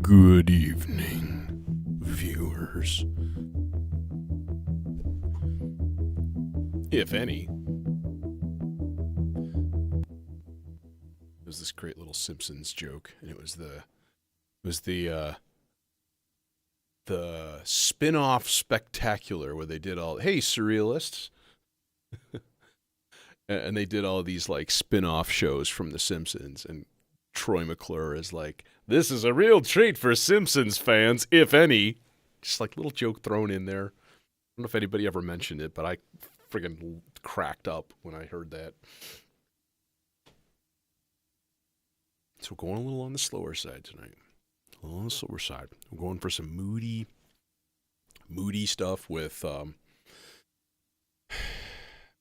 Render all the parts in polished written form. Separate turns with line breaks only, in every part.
Good evening, viewers. If any. It was this great little Simpsons joke, and it was the spin-off spectacular where they did all, hey, surrealists. And they did all these like spin-off shows from The Simpsons, and Troy McClure is like, this is a real treat for Simpsons fans, if any. Just like little joke thrown in there. I don't know if anybody ever mentioned it, but I friggin' cracked up when I heard that. So we're going a little on the slower side tonight. A little on the slower side. We're going for some moody stuff with,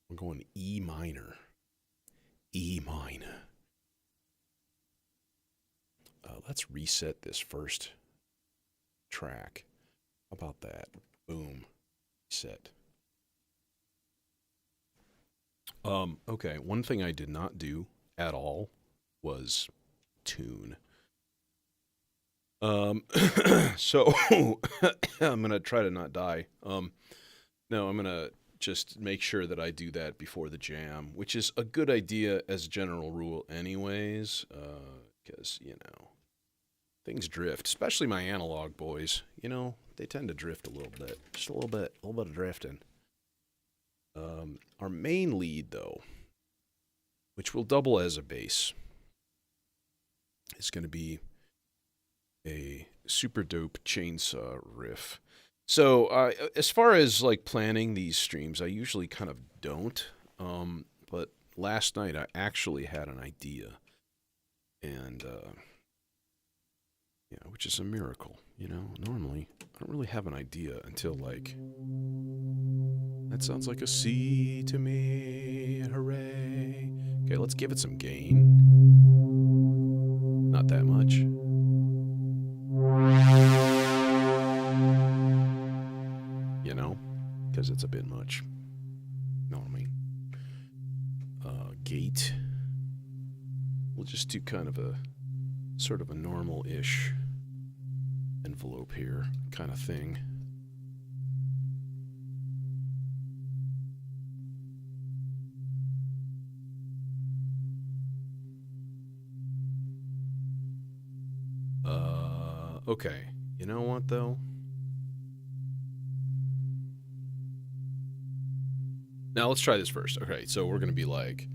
we're going E minor. E minor. Let's reset this first track. How about that? Boom. Set. Okay, one thing I did not do at all was tune. So I'm gonna try to not die. No, I'm gonna just make sure that I do that before the jam, which is a good idea as a general rule anyways, because, you know, things drift, especially my analog boys. You know, they tend to drift a little bit. Just a little bit of drifting. Our main lead, though, which will double as a bass, is going to be a super dope chainsaw riff. So, as far as, like, planning these streams, I usually kind of don't. But last night I actually had an idea. And, yeah, which is a miracle, you know? Normally, I don't really have an idea until, like, that sounds like a C to me, hooray. Okay, let's give it some gain. Not that much. You know? Because it's a bit much. Know what I mean? Gate. We'll just do kind of a sort of a normal-ish envelope here kind of thing. Okay. You know what, though? Now let's try this first. Okay, so we're going to be like...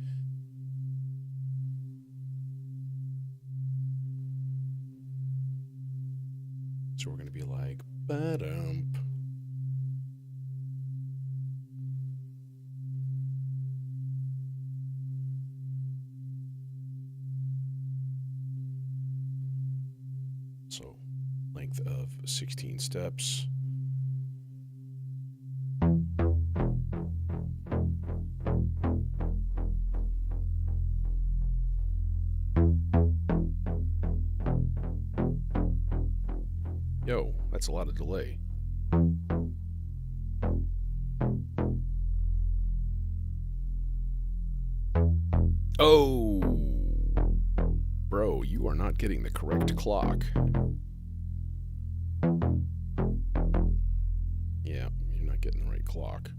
So we're going to be like... Ba-dump. So, length of 16 steps. Yo, that's a lot of delay. Oh, bro, you are not getting the correct clock. Yeah, you're not getting the right clock.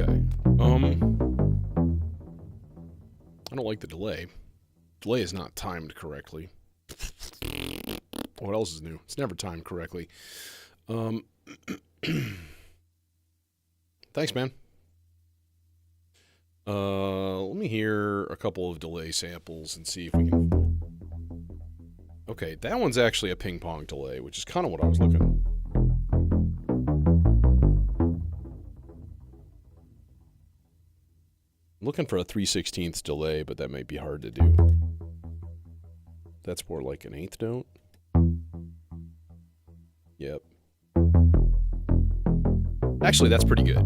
Okay. I don't like the delay. Delay is not timed correctly. What else is new? It's never timed correctly. Thanks, man. Let me hear a couple of delay samples and see if we can... Okay, that one's actually a ping pong delay, which is kind of what I was looking. I'm looking for a 3/16 delay, but that might be hard to do. That's more like an eighth note. Yep. Actually, that's pretty good.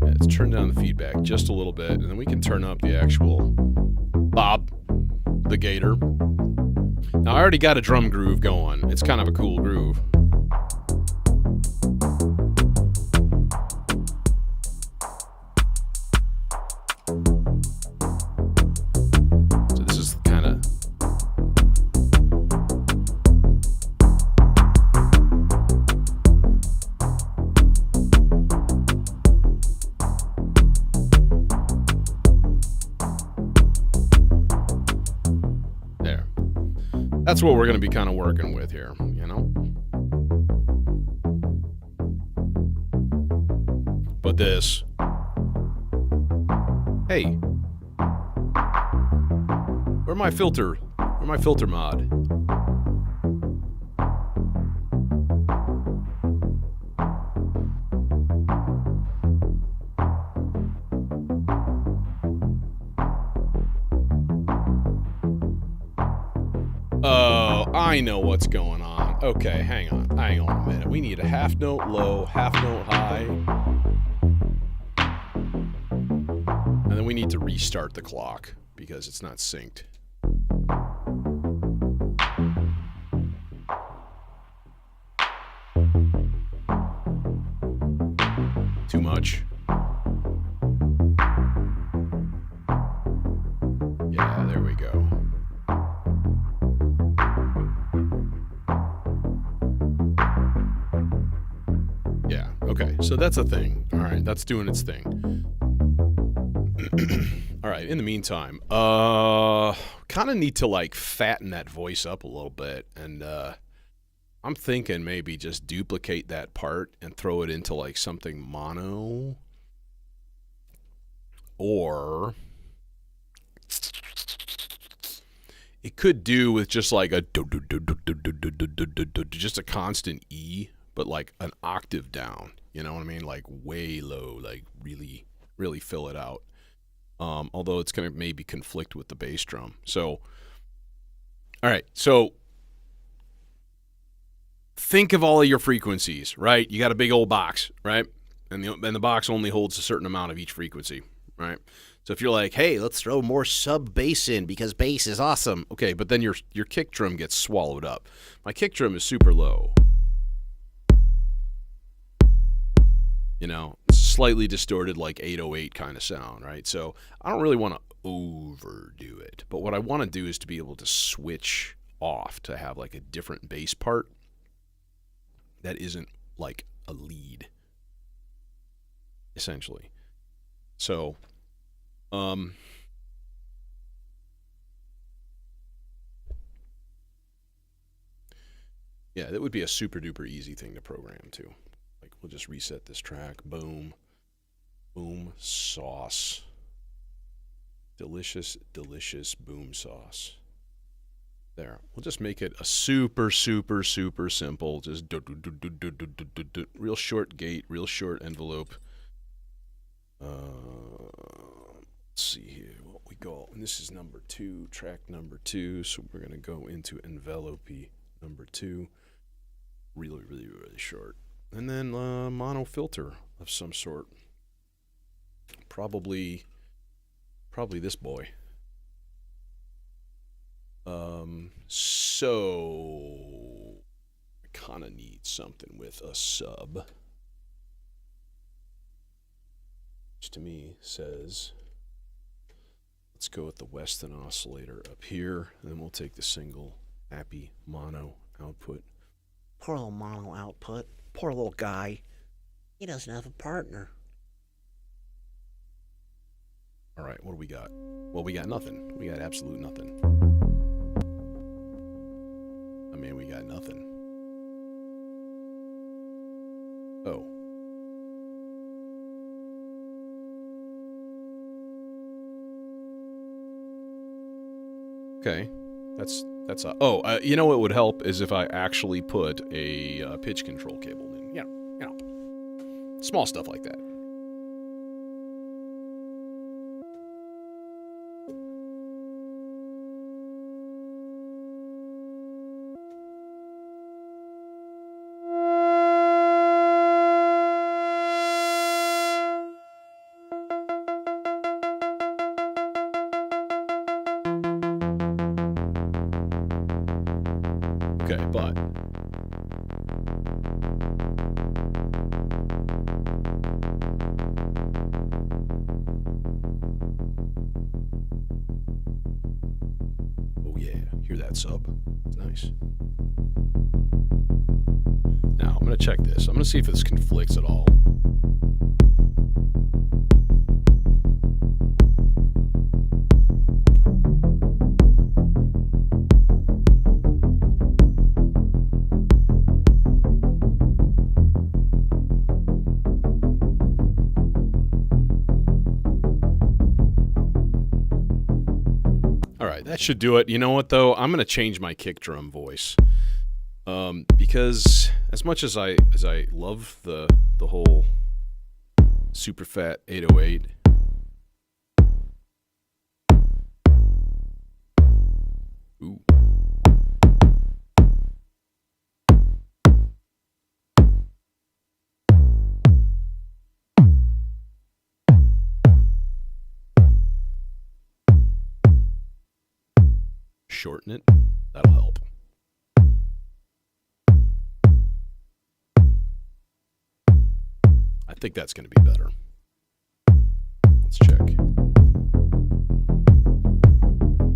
Yeah, let's turn down the feedback just a little bit, and then we can turn up the actual Bob the Gator. Now, I already got a drum groove going. It's kind of a cool groove. So this is kind of... There. That's what we're going to be kind of working with here, you know? But this... Hey. Where's my filter? Where's my filter mod? Oh, I know what's going on. Okay, hang on a minute. We need a half note low, half note high. And then we need to restart the clock because it's not synced. Too much. Yeah, there we go. Yeah, okay, so that's a thing. All right, that's doing its thing. All right, in the meantime, kind of need to like fatten that voice up a little bit, and I'm thinking maybe just duplicate that part and throw it into like something mono, or it could do with just like a just a constant E, but like an octave down. You know what I mean? Like way low, like really, really fill it out. Although it's going to maybe conflict with the bass drum. So, all right. So, think of all of your frequencies, right? You got a big old box, right? And the box only holds a certain amount of each frequency, right? So if you're like, hey, let's throw more sub bass in because bass is awesome. Okay, but then your kick drum gets swallowed up. My kick drum is super low. You know, slightly distorted, like 808 kind of sound, right? So I don't really want to overdo it. But what I want to do is to be able to switch off to have like a different bass part that isn't like a lead, essentially. So, yeah, that would be a super duper easy thing to program too. Like, we'll just reset this track. Boom. Boom sauce. Delicious, delicious boom sauce. There. We'll just make it a super, super, super simple. Just real short gate, real short envelope. Let's see here what we go. And this is number 2, track number 2. So we're going to go into envelope number 2. Really, really, really short. And then mono filter of some sort. Probably this boy. So I kind of need something with a sub, which to me says, let's go with the Weston oscillator up here, and then we'll take the single happy mono output.
Poor little mono output. Poor little guy. He doesn't have a partner.
All right, what do we got? Well, we got nothing. We got absolute nothing. I mean, we got nothing. Oh. Okay. You know what would help is if I actually put a pitch control cable in. Small stuff like that. Okay, but oh yeah, hear that sub? It's nice. Now I'm gonna check this. I'm gonna see if this conflicts at all. That should do it. You know what though? I'm gonna change my kick drum voice because as much as I love the whole super fat 808. Ooh. Shorten it. That'll help. I think that's going to be better. Let's check.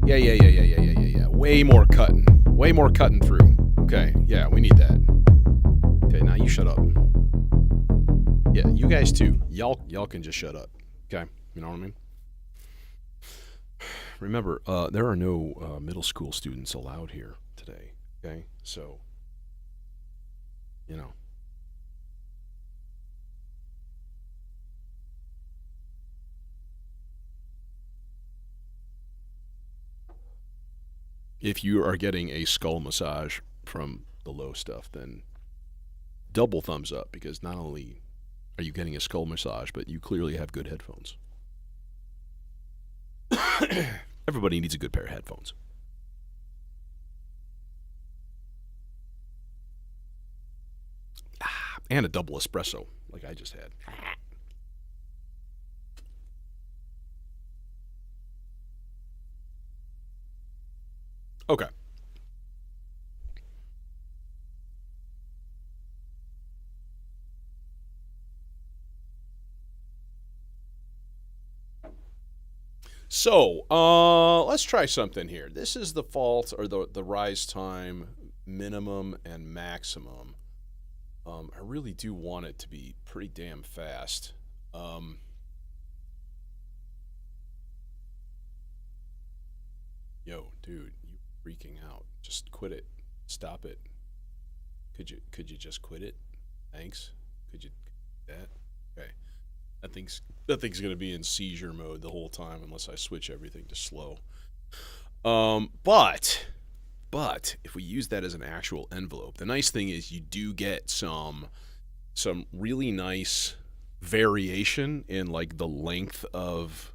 Yeah. Way more cutting. Way more cutting through. Okay. Yeah, we need that. Okay, now you shut up. Yeah, you guys too. Y'all can just shut up. Okay? You know what I mean? Remember, there are no middle school students allowed here today, okay? So, you know. If you are getting a skull massage from the low stuff, then double thumbs up because not only are you getting a skull massage, but you clearly have good headphones. Everybody needs a good pair of headphones. And a double espresso, like I just had. Okay. So, let's try something here. This is the fault or the rise time minimum and maximum. I really do want it to be pretty damn fast. Yo, dude, you freaking out. Just quit it. Stop it. Could you just quit it? Thanks. Could you that? Okay. That thing's gonna be in seizure mode the whole time unless I switch everything to slow. But if we use that as an actual envelope, the nice thing is you do get some really nice variation in like the length of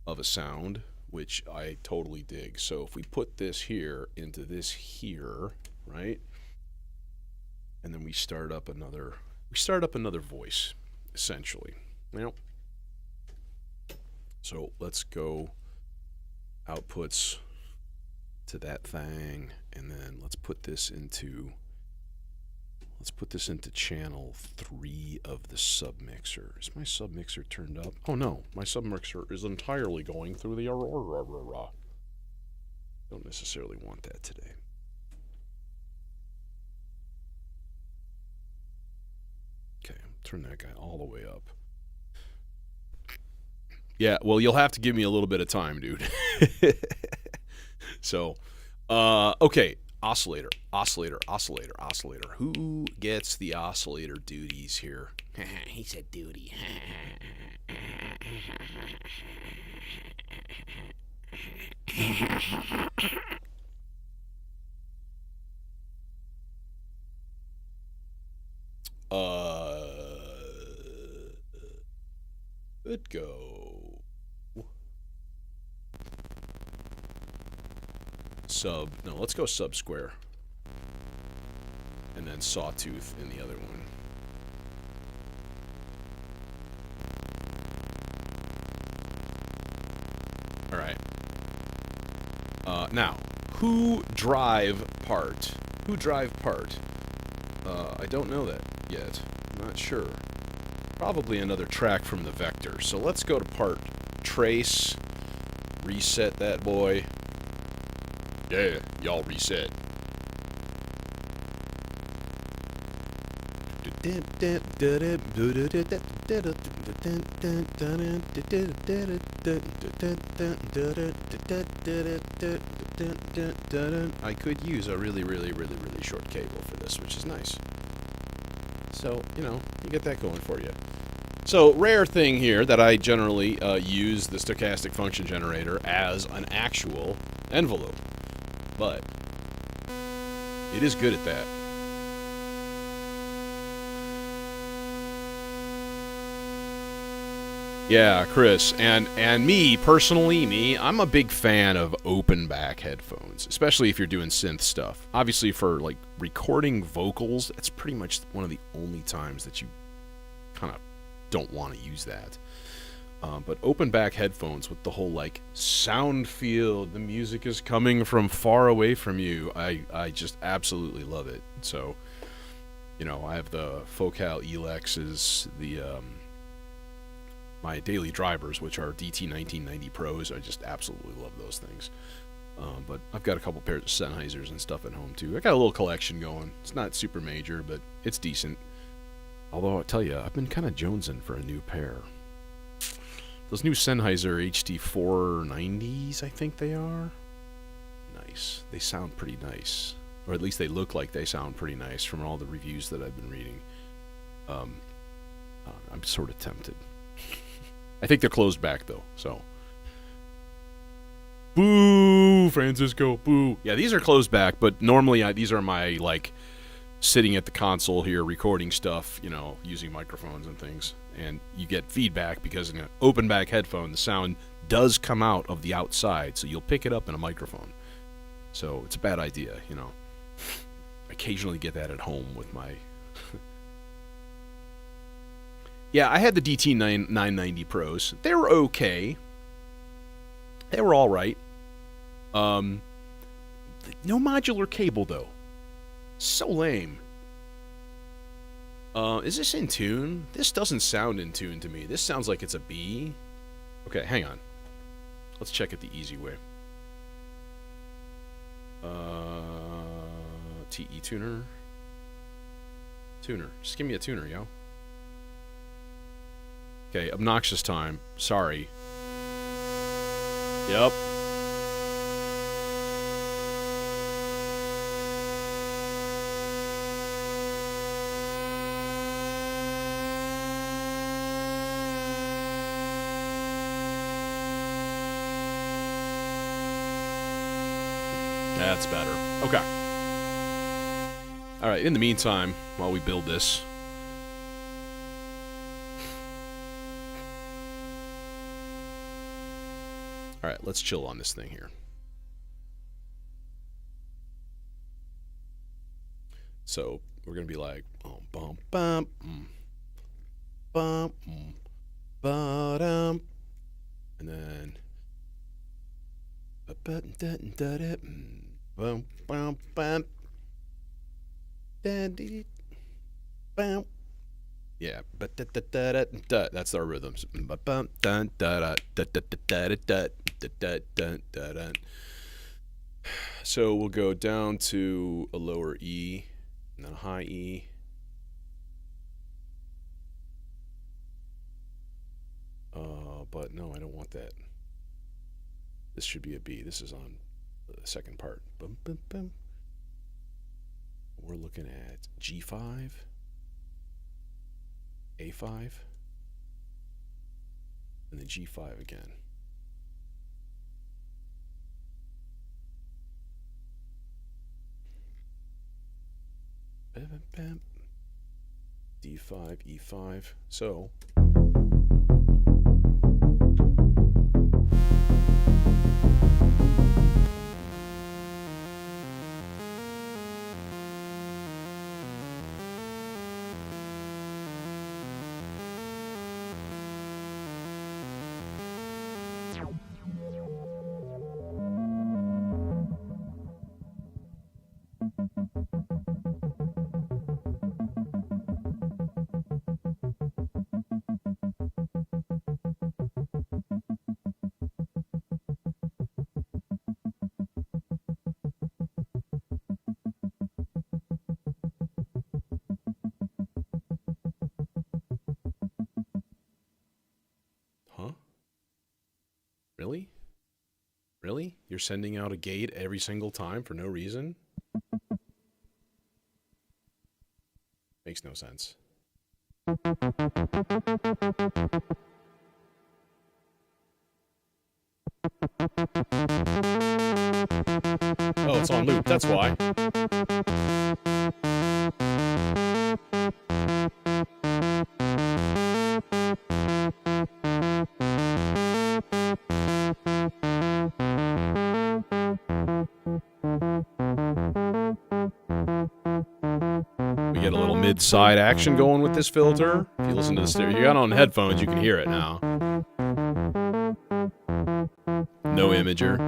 a sound, which I totally dig. So if we put this here into this here, right? And then we start up another voice, essentially. So let's go outputs to that thing, and then let's put this into channel 3 of the submixer. Is my submixer turned up? Oh no, my submixer is entirely going through the Aurora. Don't necessarily want that today. Turn that guy all the way up. Yeah, well, you'll have to give me a little bit of time, dude. So, okay. Oscillator. Who gets the oscillator duties here?
He said duty.
Could go sub. No, let's go sub square. And then sawtooth in the other one. All right. Now, who drive part? I don't know that yet. I'm not sure. Probably another track from the vector. So let's go to part. Trace. Reset that boy. Yeah, y'all reset. I could use a really short cable for this, which is nice. So, you get that going for you. So, rare thing here that I generally use the stochastic function generator as an actual envelope. But it is good at that. Yeah, Chris, and me, personally, I'm a big fan of open back headphones, especially if you're doing synth stuff. Obviously, for, like, recording vocals, that's pretty much one of the only times that you kind of don't want to use that. But open back headphones with the whole, like, sound field, the music is coming from far away from you, I just absolutely love it. So, I have the Focal Elexes, my daily drivers, which are DT 1990 Pros. I just absolutely love those things. But I've got a couple pairs of Sennheisers and stuff at home too. I got a little collection going. It's not super major, but it's decent. Although I'll tell you, I've been kind of jonesing for a new pair. Those new Sennheiser HD 490s, I think they are. Nice. They sound pretty nice. Or at least they look like they sound pretty nice from all the reviews that I've been reading. I'm sort of tempted. I think they're closed back, though, so. Boo, Francisco, boo. Yeah, these are closed back, but normally these are my, like, sitting at the console here recording stuff, using microphones and things. And you get feedback because in an open back headphone, the sound does come out of the outside, so you'll pick it up in a microphone. So it's a bad idea, I occasionally get that at home with my... Yeah, I had the DT 990 Pros. They were okay. They were all right. No modular cable, though. So lame. Is this in tune? This doesn't sound in tune to me. This sounds like it's a B. Okay, hang on. Let's check it the easy way. TE tuner. Tuner. Just give me a tuner, yo. Okay, obnoxious time. Sorry. Yep. That's better. Okay. All right, in the meantime, while we build this... All right, let's chill on this thing here. So we're gonna be like, bum bum bum bum, and then bum bum bum, yeah, but that's our rhythms. So we'll go down to a lower E and then a high E. But no, I don't want that. This should be a B. This is on the second part. Bum, bum, bum. We're looking at G5, A5, and then G5 again. Bam, bam, bam. D5, E5. So Really? Really? You're sending out a gate every single time for no reason? Makes no sense. Oh, it's on loop, that's why. Mid-side action going with this filter. If you listen to the stereo, you got on headphones, you can hear it now. No imager.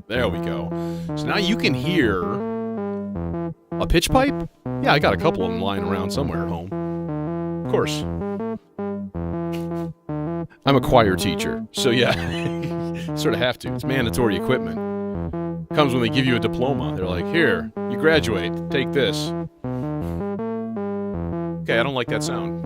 There we go. So now you can hear a pitch pipe. Yeah, I got a couple of them lying around somewhere at home. Of course. I'm a choir teacher, so yeah, sort of have to. It's mandatory equipment. Comes when they give you a diploma. They're like, here, you graduate, take this. Okay, I don't like that sound.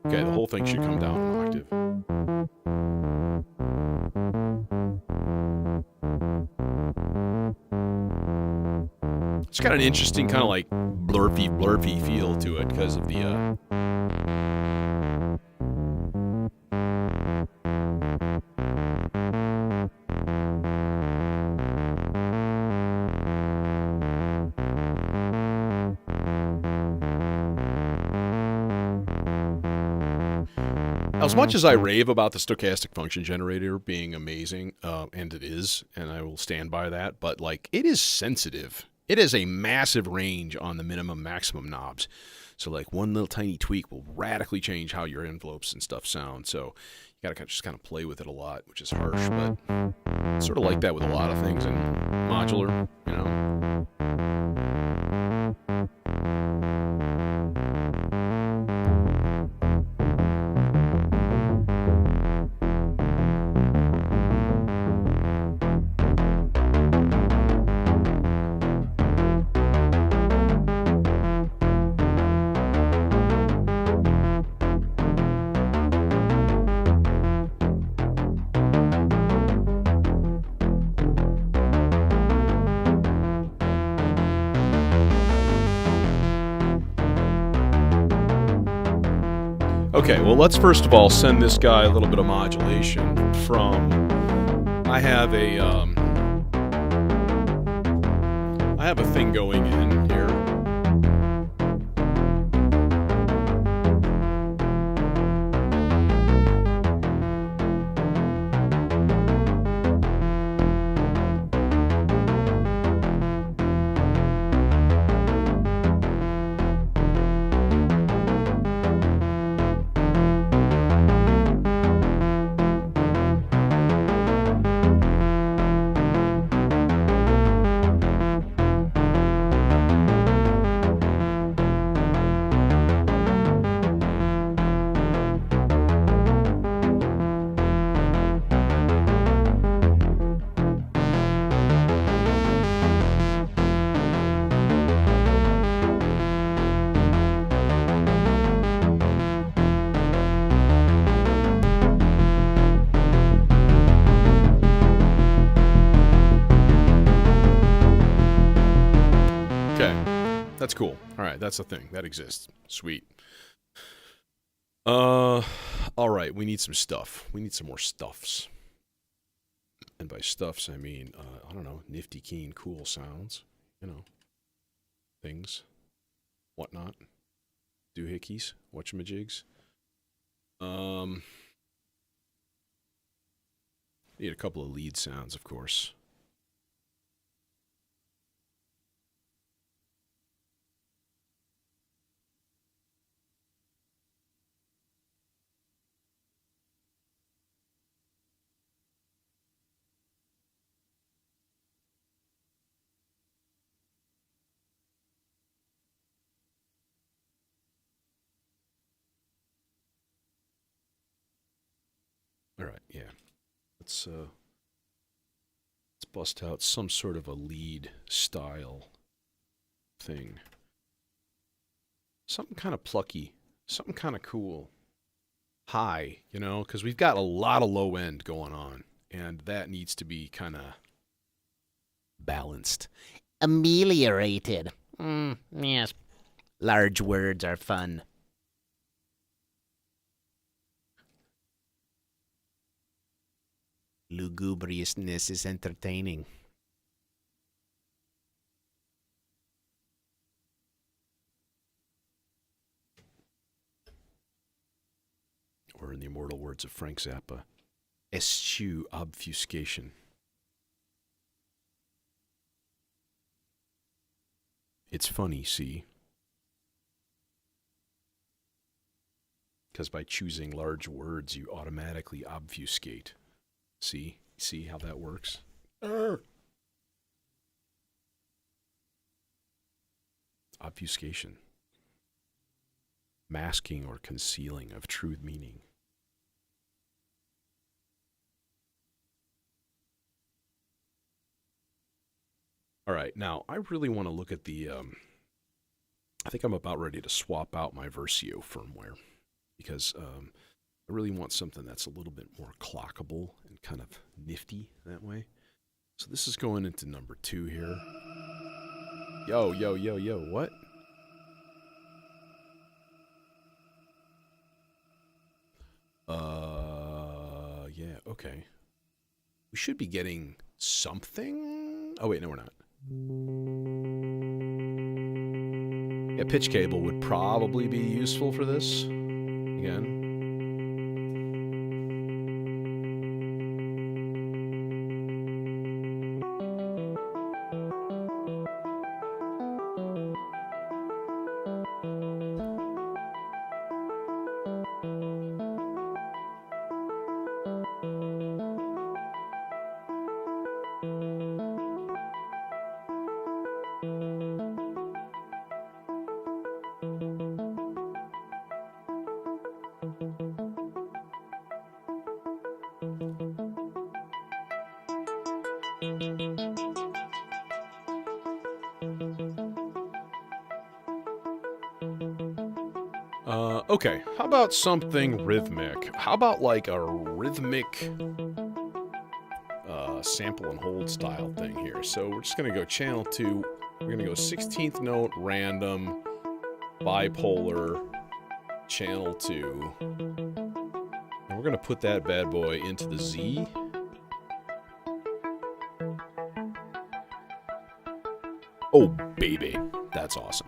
Okay, the whole thing should come down an octave. It's got an interesting kind of like blurpy feel to it because of the As much as I rave about the stochastic function generator being amazing, and it is, and I will stand by that, but like it is sensitive. It has a massive range on the minimum maximum knobs. So like one little tiny tweak will radically change how your envelopes and stuff sound. So you gotta just kind of play with it a lot, which is harsh, but it's sort of like that with a lot of things in modular, you know. Okay, well, let's first of all send this guy a little bit of modulation from. I have a thing going in here. right, that's a thing. That exists. Sweet. All right, we need some stuff. We need some more stuffs. And by stuffs, I mean, I don't know, nifty, keen, cool sounds. You know, things, whatnot. Doohickeys, whatchamajigs. Need a couple of lead sounds, of course. All right, yeah. Let's bust out some sort of a lead style thing. Something kind of plucky, something kind of cool. High, you know, because we've got a lot of low end going on, and that needs to be kind of balanced.
Ameliorated. Yes. Large words are fun. Lugubriousness is entertaining.
Or in the immortal words of Frank Zappa, eschew obfuscation. It's funny, see? Because by choosing large words, you automatically obfuscate. See? See how that works? Obfuscation. Masking or concealing of true meaning. All right, now I really want to look at the. I think I'm about ready to swap out my Versio firmware because I really want something that's a little bit more clockable and kind of nifty that way. So this is going into number 2 here. Yo, yo, yo, yo, what? Yeah, okay. We should be getting something. Oh, wait, no, we're not. Yeah, pitch cable would probably be useful for this. Again. Okay, how about something rhythmic? How about like a rhythmic sample and hold style thing here? So we're just going to go channel 2. We're going to go 16th note, random, bipolar, channel 2. And we're going to put that bad boy into the Z. Oh, baby. That's awesome.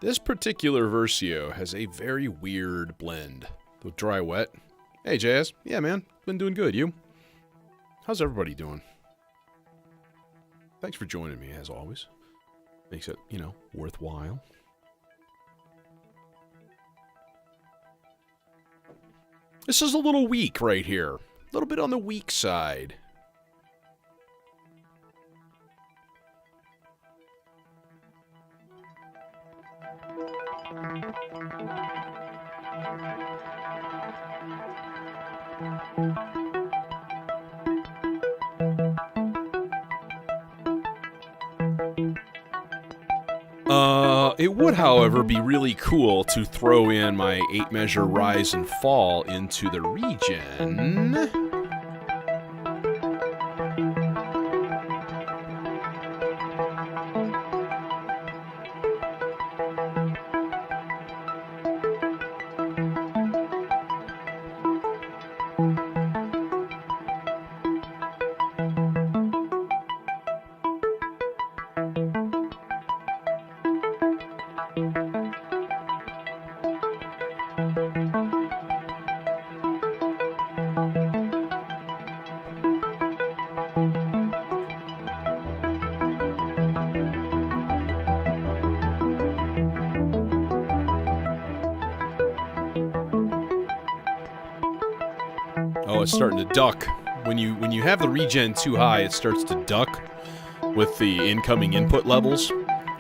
This particular Versio has a very weird blend with dry wet. Hey, Jazz. Yeah, man. Been doing good. You? How's everybody doing? Thanks for joining me, as always. Makes it, you know, worthwhile. This is a little weak right here. A little bit on the weak side. It would, however, be really cool to throw in my 8-measure rise and fall into the region. Oh, it's starting to duck. When you have the regen too high, it starts to duck with the incoming input levels.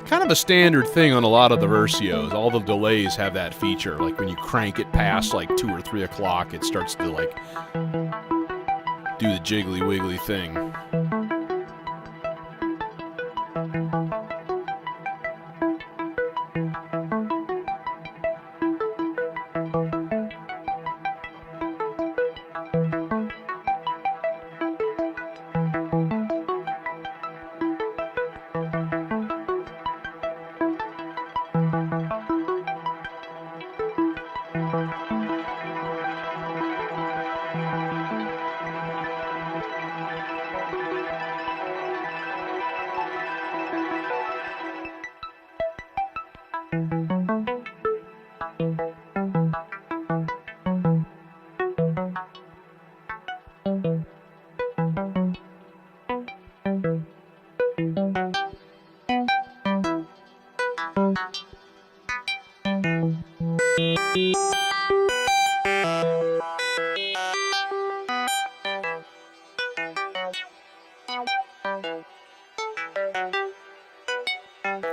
Kind of a standard thing on a lot of the Versios. All the delays have that feature. Like when you crank it past like 2 or 3 o'clock, it starts to like do the jiggly wiggly thing.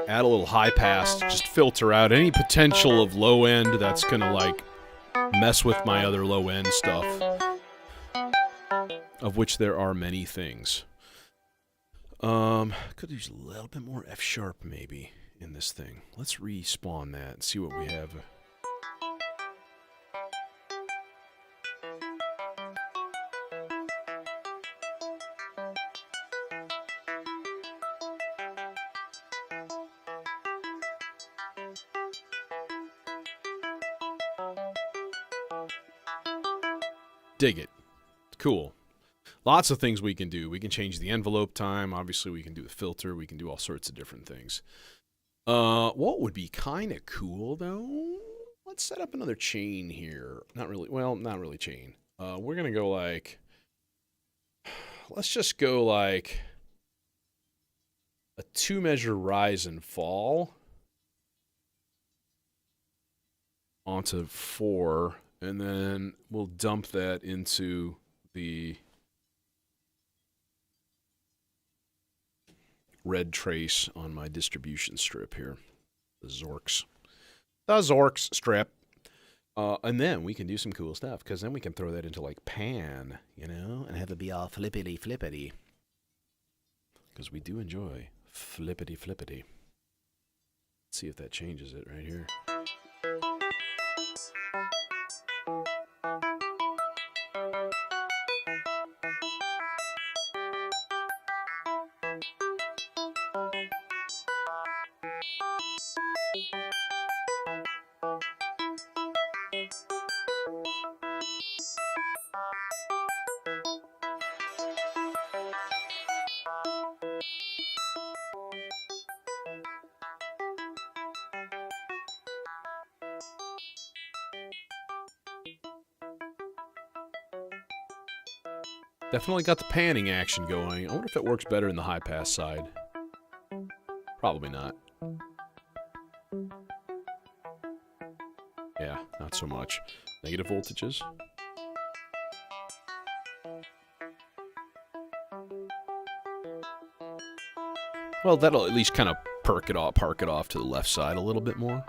Add a little high pass to just filter out any potential of low end that's gonna like mess with my other low end stuff, of which there are many things. Could use a little bit more F sharp maybe in this thing. Let's respawn that and see what we have. Dig it. Cool. Lots of things we can do. We can change the envelope time. Obviously, we can do the filter. We can do all sorts of different things. What would be kind of cool, though? Let's set up another chain here. Not really. Well, not really chain. We're going to go like... Let's just go like a 2-measure rise and fall onto 4. And then we'll dump that into the red trace on my distribution strip here. The Zorks. The Zorks strip. And then we can do some cool stuff, because then we can throw that into like pan, you know, and have it be all flippity flippity. Because we do enjoy flippity flippity. Let's see if that changes it right here. Definitely got the panning action going. I wonder if it works better in the high pass side. Probably not. Yeah, not so much. Negative voltages. Well, that'll at least kind of park it off to the left side a little bit more,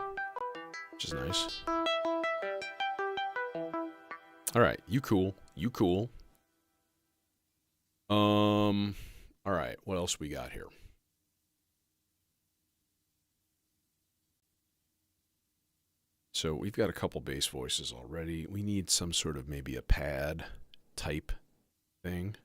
which is nice. All right, you cool. All right, what else we got here? So we've got a couple bass voices already. We need some sort of maybe a pad type thing.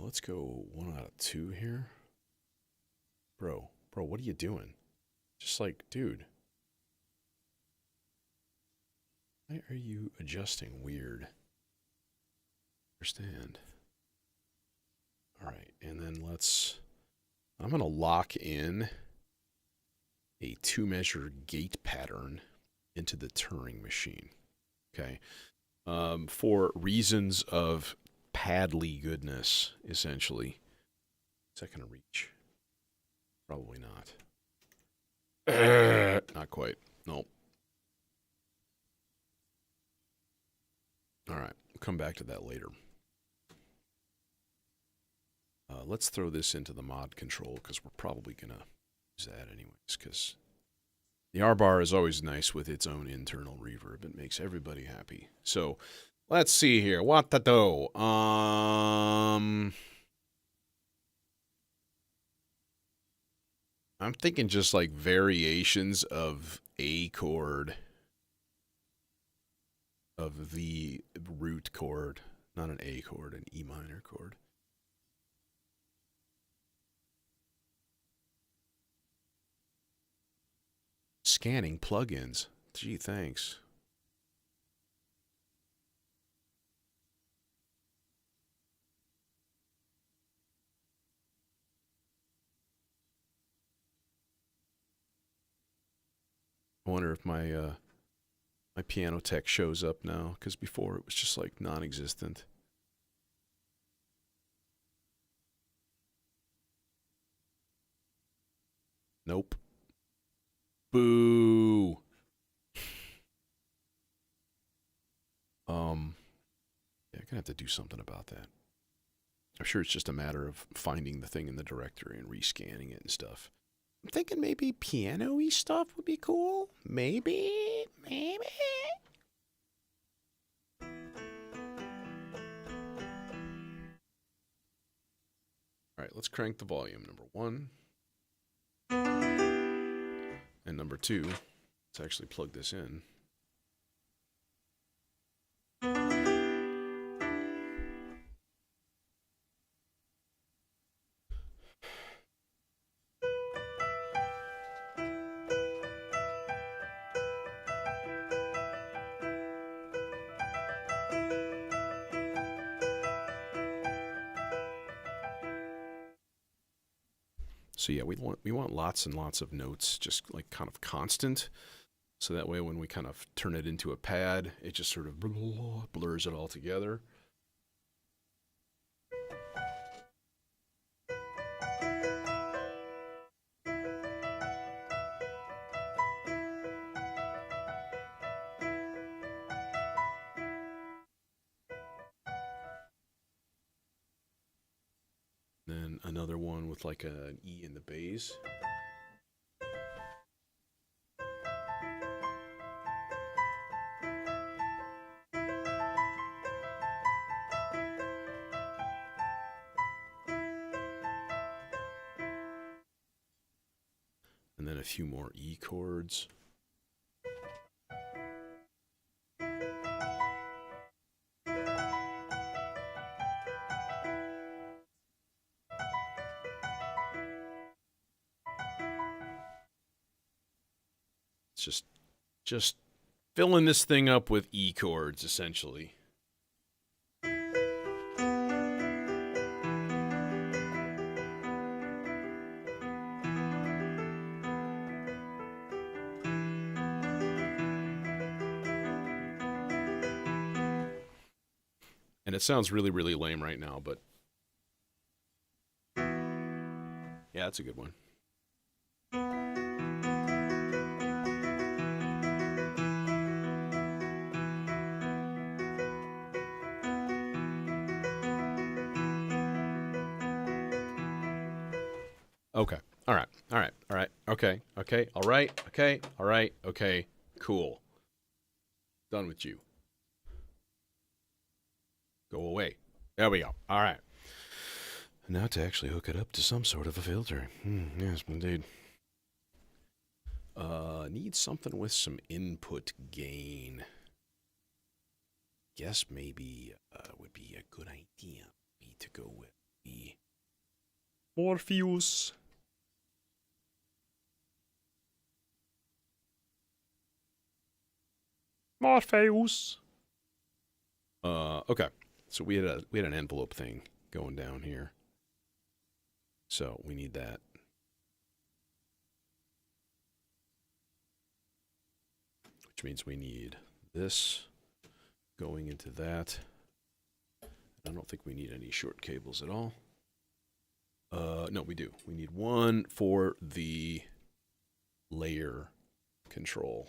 Let's go 1 out of 2 here. Bro, what are you doing? Just like, dude. Why are you adjusting weird? Understand. All right, and then I'm going to lock in a 2-measure gate pattern into the Turing machine. Okay. For reasons of Padley goodness, essentially. Is that going to reach? Probably not. Not quite. Nope. All right. We'll come back to that later. Let's throw this into the mod control because we're probably going to use that anyways because the R bar is always nice with its own internal reverb. It makes everybody happy. So let's see here. What to do? I'm thinking just like variations of A chord of the root chord, not an A chord, an E minor chord. Scanning plugins. Gee, thanks. I wonder if my piano tech shows up now, because before it was just like non-existent. Nope. Boo. Yeah, I'm gonna have to do something about that. I'm sure it's just a matter of finding the thing in the directory and rescanning it and stuff. I'm thinking maybe piano-y stuff would be cool. Maybe. All right, let's crank the volume. Number 1. And number 2, let's actually plug this in. So yeah, we want lots and lots of notes, just like kind of constant. So that way when we kind of turn it into a pad, it just sort of blurs it all together. Then another one with like an E in the bass. And then a few more E chords. It's just filling this thing up with E chords, essentially. And it sounds really, really lame right now, but yeah, that's a good one. Okay. All right. All right. All right. Okay. Okay. All right. Okay. All right. Okay. Cool. Done with you. Go away. There we go. All right. Now to actually hook it up to some sort of a filter. Yes, indeed. Need something with some input gain. Guess maybe would be a good idea to go with the Morpheus. Morpheus. Okay. So we had an envelope thing going down here. So we need that. Which means we need this going into that. I don't think we need any short cables at all. No, we do. We need one for the layer control.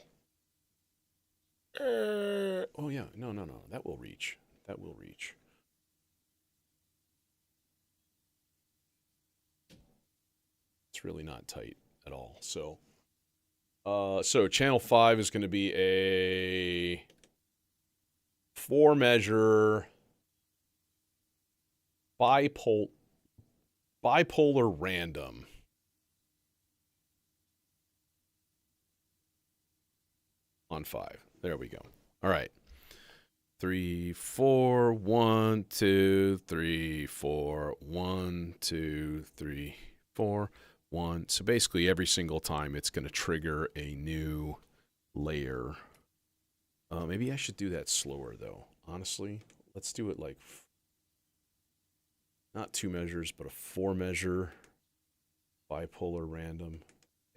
Oh yeah, no. That will reach. That will reach. It's really not tight at all. So channel 5 is going to be a 4-measure bipolar random. On 5. There we go. All right. 3, 4, 1, 2, 3, 4, 1, 2, 3, 4, 1. So basically every single time it's going to trigger a new layer. Maybe I should do that slower though. Honestly, let's do it like not 2 measures, but a 4-measure bipolar random.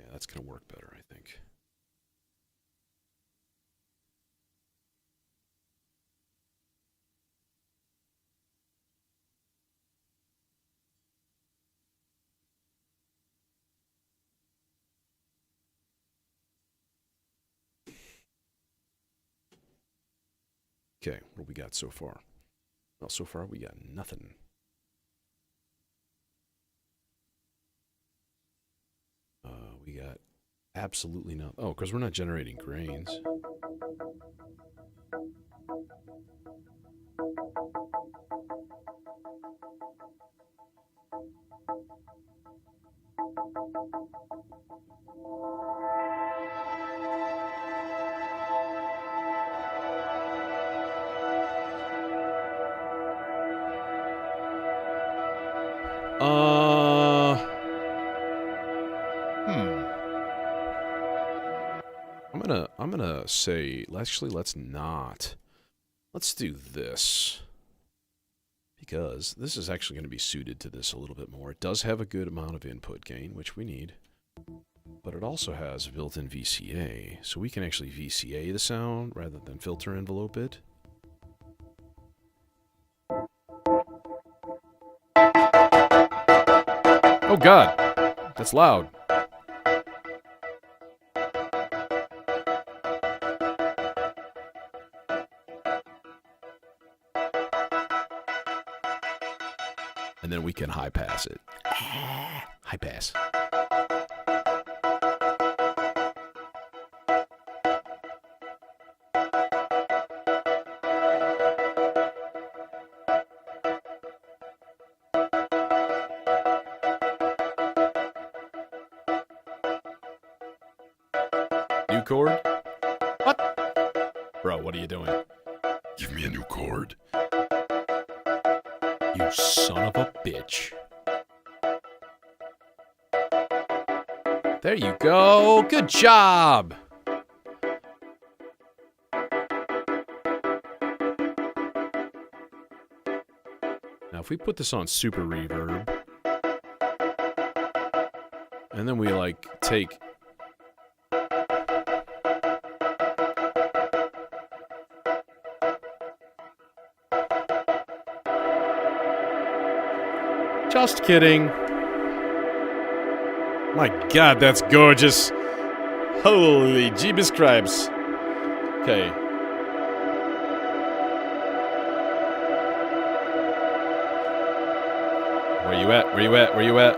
Yeah, that's going to work better, I think. Okay, what do we got so far? Well, so far we got nothing. We got absolutely nothing. Oh, because we're not generating grains. I'm gonna say, actually, let's not. Let's do this. Because this is actually going to be suited to this a little bit more. It does have a good amount of input gain, which we need. But it also has built-in VCA. So we can actually VCA the sound rather than filter envelope it. Oh god! That's loud. And then we can high pass it. High pass. New chord? What? Bro, what are you doing? Give me a new chord. You son of a bitch. There you go. Good job. Now, if we put this on super reverb, and then we, like, take... Just kidding. My God, that's gorgeous. Holy Jeebus Cribes. Okay. Where you at? Where you at? Where you at?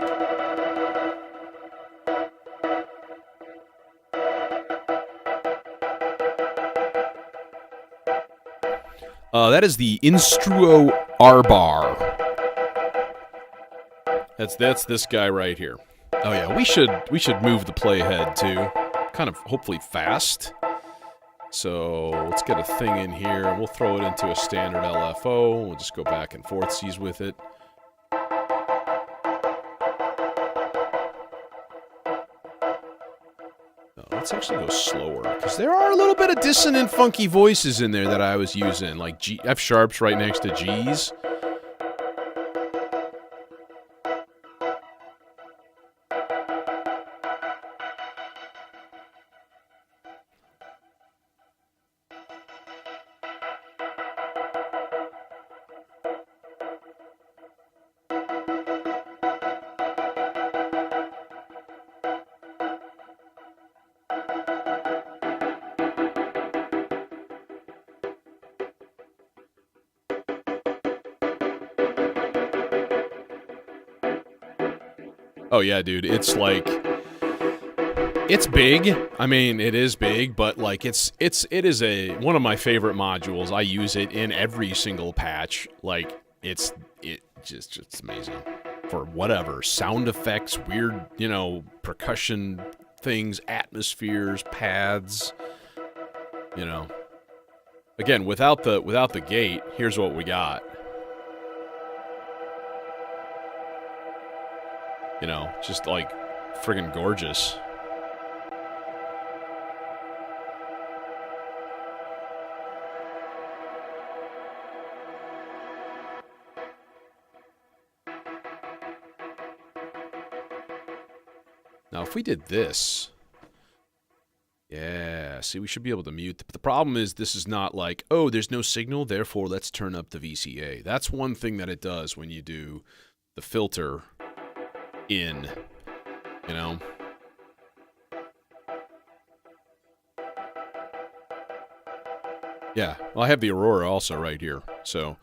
That is the Instruo R-Bar. That's this guy right here. Oh yeah, we should move the playhead too. Kind of hopefully fast. So let's get a thing in here. We'll throw it into a standard LFO. We'll just go back and forthsies with it. Let's actually go slower, because there are a little bit of dissonant, funky voices in there that I was using, like F sharps right next to G's. Oh yeah, dude, it's like, it's big. I mean, it is big, but like it is one of my favorite modules. I use it in every single patch. Like it's amazing for whatever sound effects, weird, percussion things, atmospheres, pads. Again, without the gate, here's what we got. Just like friggin' gorgeous. Now, if we did this, yeah, see, we should be able to mute. But the problem is this is not like, oh, there's no signal, therefore let's turn up the VCA. That's one thing that it does when you do the filter in, Yeah, well, I have the Aurora also right here, so.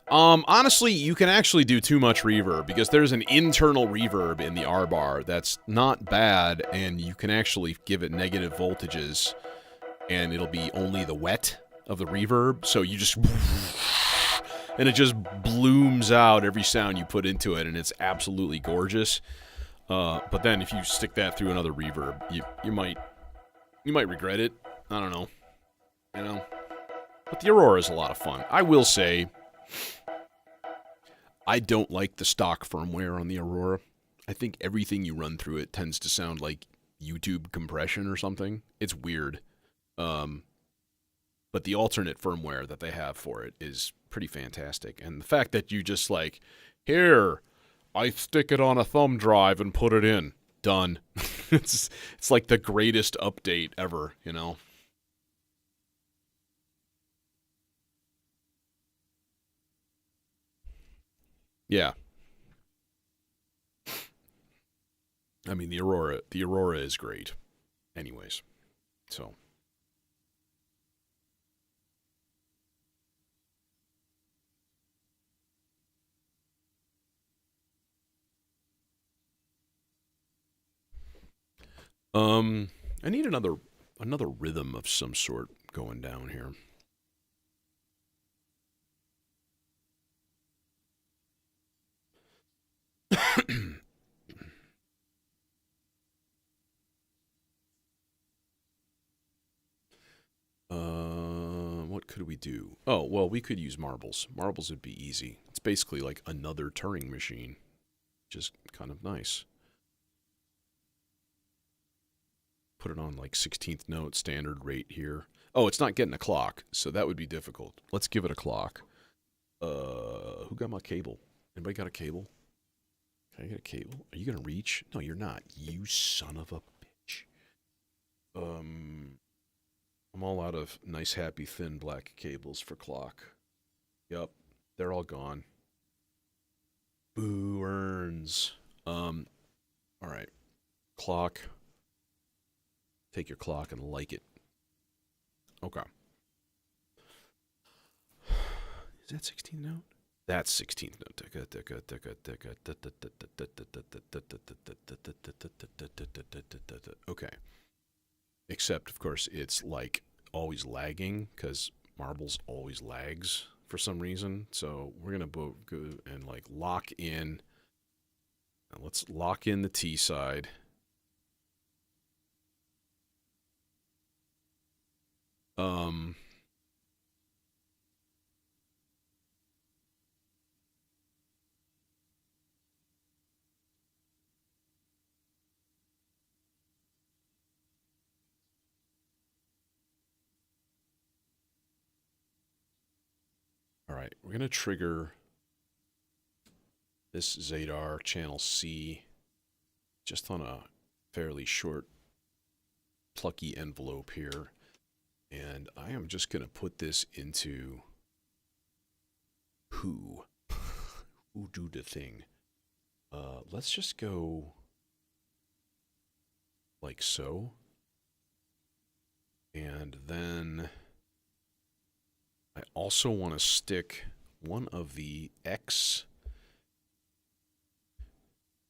Honestly, you can actually do too much reverb, because there's an internal reverb in the R-Bar that's not bad, and you can actually give it negative voltages, and it'll be only the wet of the reverb, so you just... and it just blooms out every sound you put into it, and it's absolutely gorgeous. But then if you stick that through another reverb, you might regret it. I don't know. But the Aurora is a lot of fun. I will say, I don't like the stock firmware on the Aurora. I think everything you run through it tends to sound like YouTube compression or something. It's weird. But the alternate firmware that they have for it is pretty fantastic. And the fact that you just like, here, I stick it on a thumb drive and put it in. Done. It's like the greatest update ever, Yeah. I mean, the Aurora is great. Anyways, so. I need another rhythm of some sort going down here. What could we do? Oh, well, we could use marbles. Marbles would be easy. It's basically like another Turing machine, which is kind of nice. put it on like 16th note standard rate here. Oh, it's not getting a clock, so that would be difficult. Let's give it a clock. Who got my cable? Anybody got a cable? Can I get a cable? Are you gonna reach? No, you're not. You son of a bitch. I'm all out of nice, happy, thin black cables for clock. Yup, they're all gone. Boo earns. All right. Clock. Take your clock and like it. Okay. Is that 16 note? That's 16th note. Okay. Except, of course, it's like always lagging because marbles always lags for some reason. So we're gonna go and like lock in. Now let's lock in the T side. All right, we're gonna trigger this Zadar channel C just on a fairly short, plucky envelope here. And I am just going to put this into who do the thing. Let's just go like so. And then I also want to stick one of the X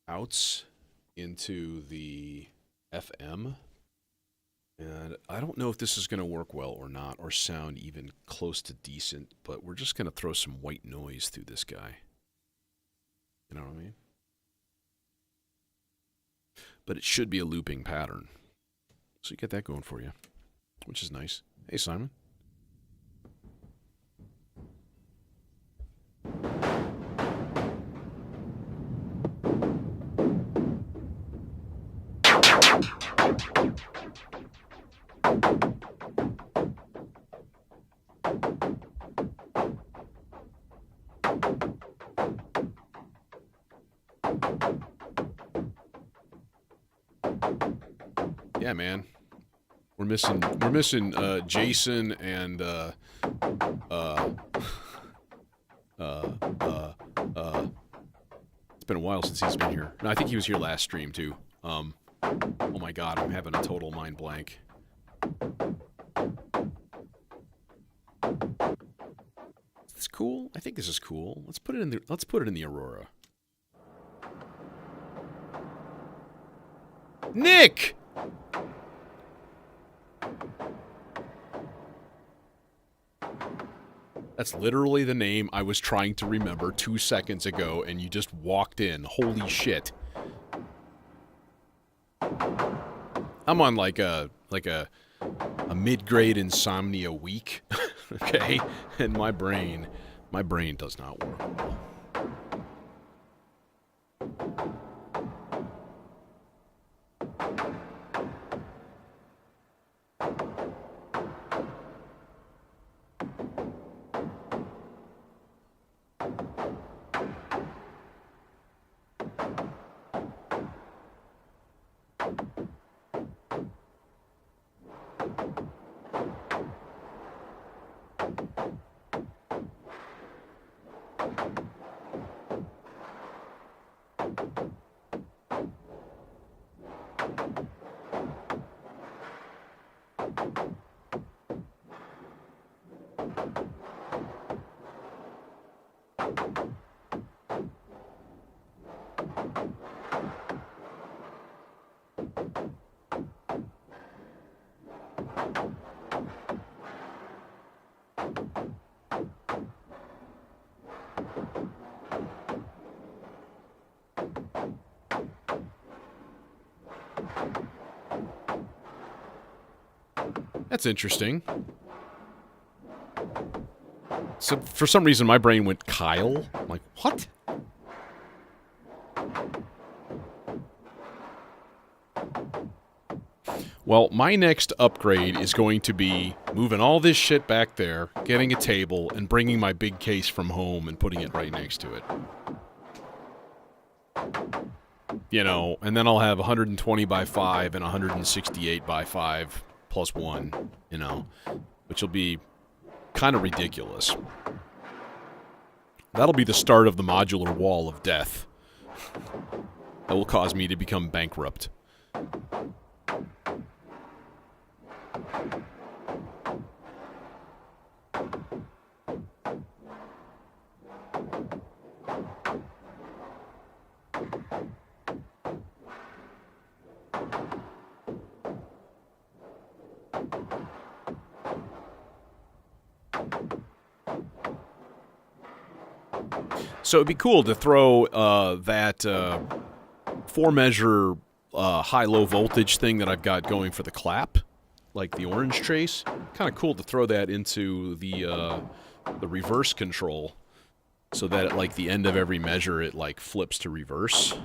outs into the FM. And I don't know if this is going to work well or not, or sound even close to decent, but we're just going to throw some white noise through this guy. You know what I mean? But it should be a looping pattern. So you get that going for you, which is nice. Hey, Simon. Yeah, man. We're missing Jason and it's been a while since he's been here. No, I think he was here last stream too. Oh my god, I'm having a total mind blank. It's cool. I think this is cool. Let's put it in the Aurora. Nick! That's literally the name I was trying to remember 2 seconds ago, and you just walked in. Holy shit. I'm on like a mid-grade insomnia week, okay? And my brain does not work well. That's interesting. So for some reason my brain went Kyle. I'm like, what? Well, my next upgrade is going to be moving all this shit back there, getting a table, and bringing my big case from home and putting it right next to it. You know, and then I'll have 120 by 5 and 168 by 5 plus 1, you know, which will be kind of ridiculous. That'll be the start of the modular wall of death. That will cause me to become bankrupt. So it'd be cool to throw that 4-measure high-low voltage thing that I've got going for the clap, like the orange trace. Kind of cool to throw that into the reverse control, so that at like the end of every measure it like flips to reverse.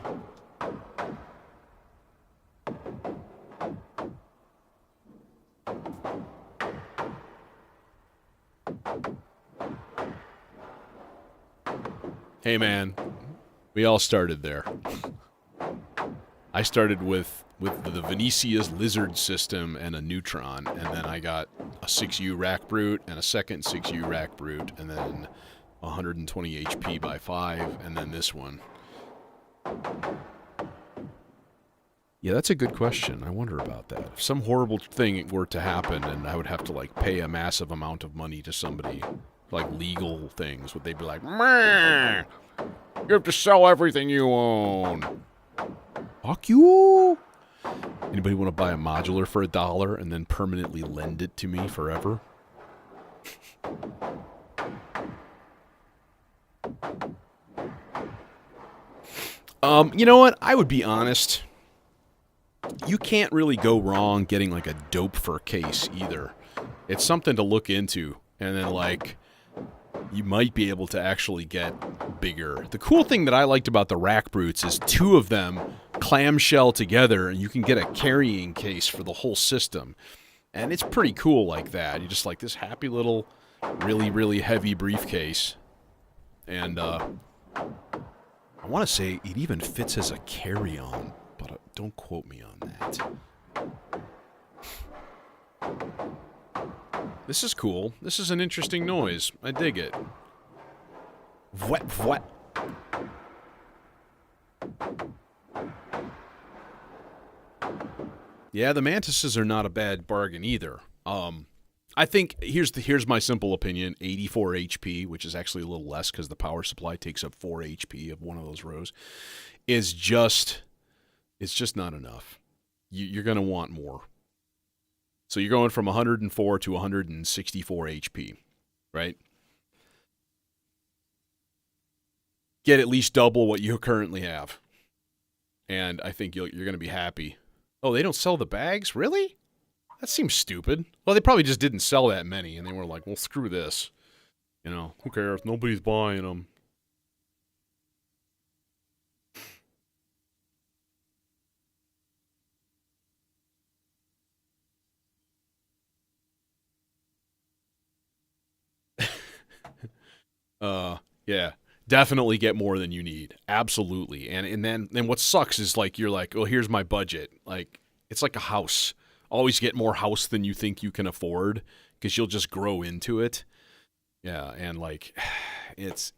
Hey man, we all started there. I started with the Venetia's lizard system and a neutron, and then I got a 6U rack brute and a second 6U rack brute, and then 120 HP by 5, and then this one. Yeah, that's a good question. I wonder about that. If some horrible thing were to happen and I would have to like pay a massive amount of money to somebody, like legal things, would they be like, "Meh, you have to sell everything you own"? Fuck you! Anybody want to buy a modular for $1 and then permanently lend it to me forever? You know what? I would be honest. You can't really go wrong getting like a dope for case either. It's something to look into, and then like you might be able to actually get bigger. The cool thing that I liked about the rack brutes is 2 of them clamshell together, and you can get a carrying case for the whole system. And it's pretty cool like that. You just like this happy little, really, really heavy briefcase. And I want to say it even fits as a carry-on, but don't quote me on that. This is cool. This is an interesting noise. I dig it. What? Yeah, the Mantises are not a bad bargain either. I think here's my simple opinion. 84 HP, which is actually a little less because the power supply takes up 4 HP of one of those rows, it's just not enough. You're going to want more. So you're going from 104 to 164 HP, right? Get at least double what you currently have. And I think you're going to be happy. Oh, they don't sell the bags? Really? That seems stupid. Well, they probably just didn't sell that many, and they were like, well, screw this. You know, who cares? Nobody's buying them. Yeah, definitely get more than you need. Absolutely. And then what sucks is like you're like, oh, here's my budget. Like it's like a house. Always get more house than you think you can afford because you'll just grow into it. Yeah, and like it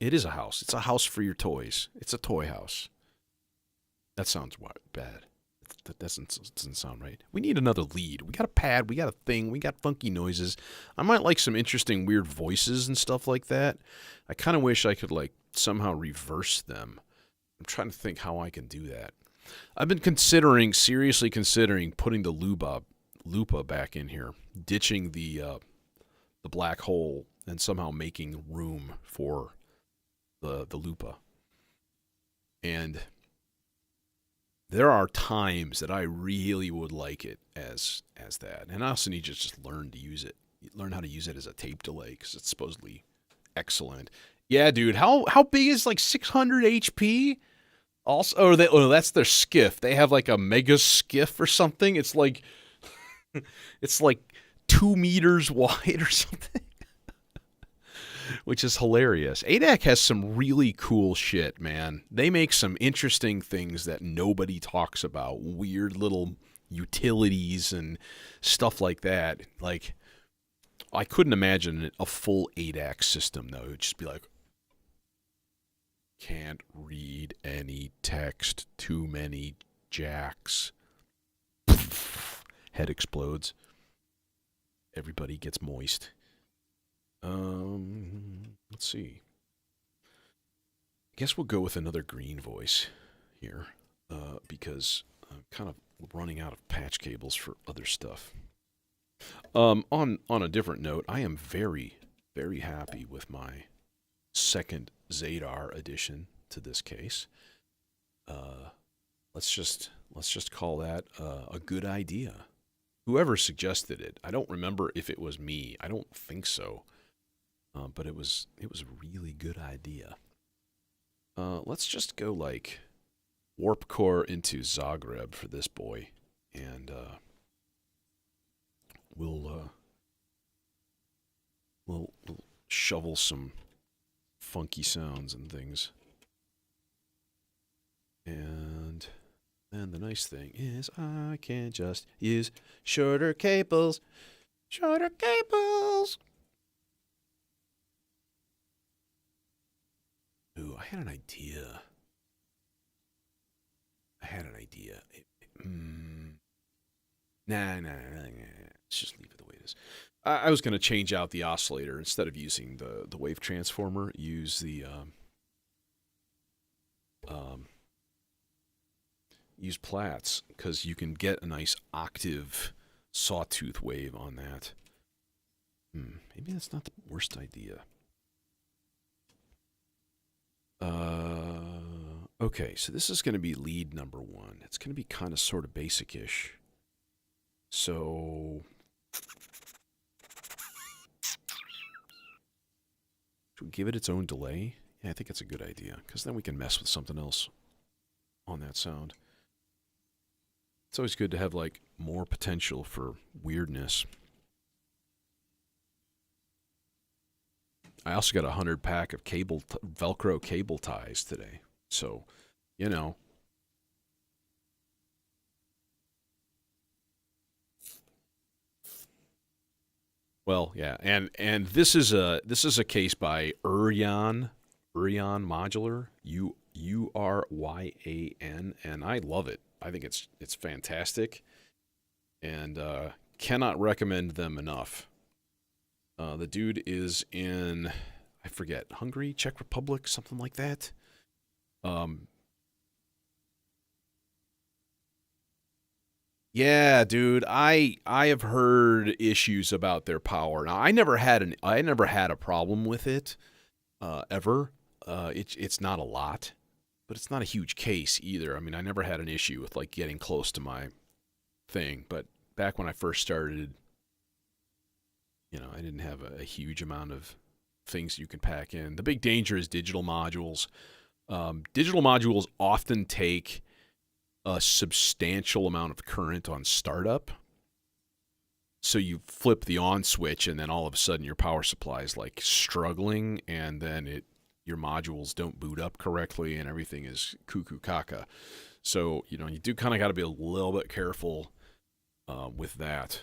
is a house. It's a house for your toys. It's a toy house. That sounds bad. That doesn't sound right. We need another lead. We got a pad. We got a thing. We got funky noises. I might like some interesting weird voices and stuff like that. I kind of wish I could like somehow reverse them. I'm trying to think how I can do that. I've been seriously considering putting the Lupa back in here, ditching the black hole, and somehow making room for the Lupa. And there are times that I really would like it as that. And I also need to just learn to use it. Learn how to use it as a tape delay because it's supposedly excellent. Yeah, dude. How big is like 600 HP? Also, that's their skiff. They have like a mega skiff or something. It's like It's like 2 meters wide or something, which is hilarious. ADAC has some really cool shit, man. They make some interesting things that nobody talks about. Weird little utilities and stuff like that. Like, I couldn't imagine a full ADAC system, though. It would just be like, can't read any text, too many jacks. Head explodes. Everybody gets moist. Let's see. I guess we'll go with another green voice here, because I'm kind of running out of patch cables for other stuff. On a different note, I am very, very happy with my second Zadar addition to this case. Let's just call that a good idea. Whoever suggested it, I don't remember if it was me. I don't think so, but it was a really good idea. Let's just go like warp core into Zagreb for this boy, and we'll shovel some funky sounds and things. And then the nice thing is I can just use shorter cables. Shorter cables! Ooh, I had an idea. Nah. Let's just leave it the way it is. I was going to change out the oscillator. Instead of using the wave transformer, use the use Platts, because you can get a nice octave sawtooth wave on that. Maybe that's not the worst idea. Okay, so this is going to be lead number 1. It's going to be kind of sort of basic-ish. So should we give it its own delay? Yeah, I think it's a good idea, because then we can mess with something else on that sound. It's always good to have, like, more potential for weirdness. I also got a 100-pack of Velcro cable ties today. So, you know. Well, yeah, and this is a case by Uryan Modular, Uryan, and I love it. I think it's fantastic, and cannot recommend them enough. The dude is in, I forget, Hungary, Czech Republic, something like that. Yeah, dude, I have heard issues about their power. Now, I never had a problem with it, ever. It's not a lot, but it's not a huge case either. I mean, I never had an issue with like getting close to my thing. But back when I first started, I didn't have a huge amount of things you can pack in. The big danger is digital modules. Digital modules often take a substantial amount of current on startup. So you flip the on switch and then all of a sudden your power supply is like struggling, and then your modules don't boot up correctly and everything is cuckoo caca. So, you do kind of got to be a little bit careful with that,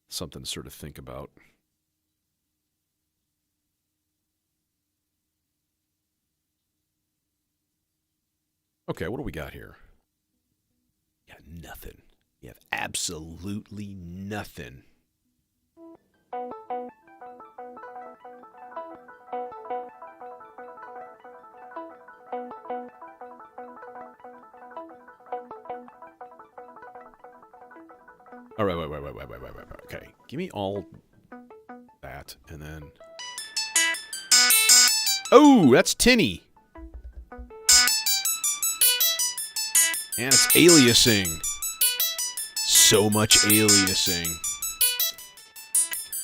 something to sort of think about. Okay, what do we got here? Yeah, nothing. You have absolutely nothing. All right, wait. Okay, give me all that, and then... Oh, that's tinny. And it's aliasing. So much aliasing.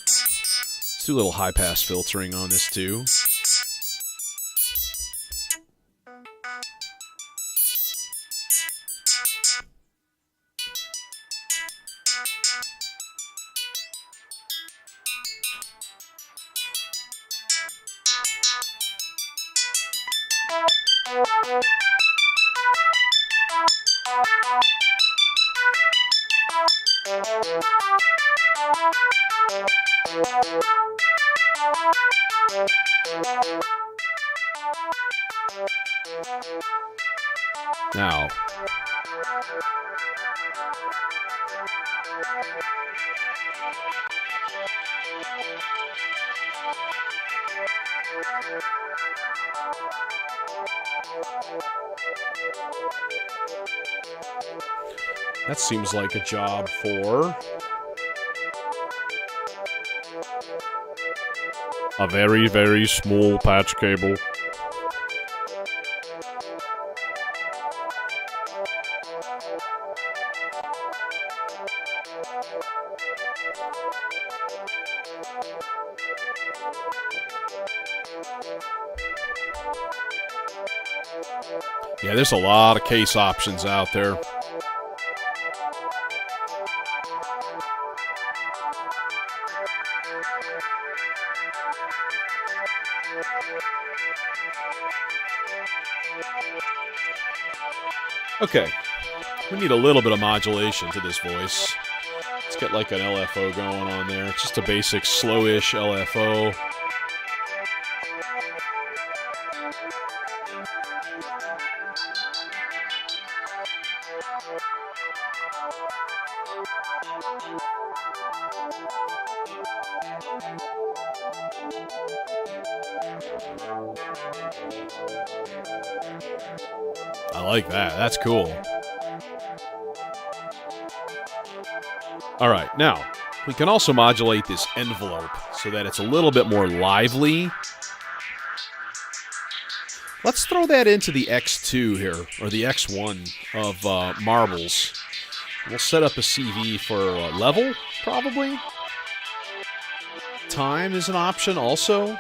Let's do a little high-pass filtering on this, too. Now, that seems like a job for a very, very small patch cable. Yeah, there's a lot of case options out there. Okay, we need a little bit of modulation to this voice. Let's get like an LFO going on there. Just a basic slowish LFO. I like that. That's cool. All right, now we can also modulate this envelope so that it's a little bit more lively. Let's throw that into the X2 here, or the X1 of marbles. We'll set up a CV for level, probably. Time is an option also.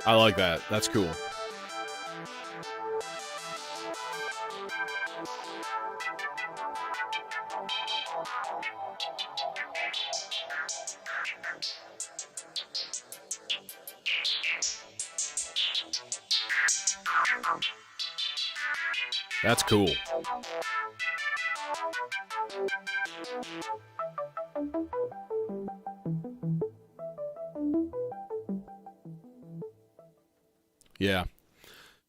I like that. That's cool. That's cool. Yeah.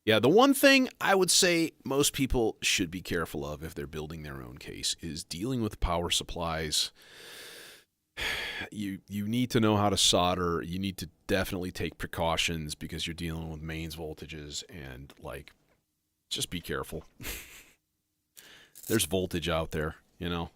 Yeah, the one thing I would say most people should be careful of if they're building their own case is dealing with power supplies. You need to know how to solder. You need to definitely take precautions because you're dealing with mains voltages and, like, just be careful. There's voltage out there, you know.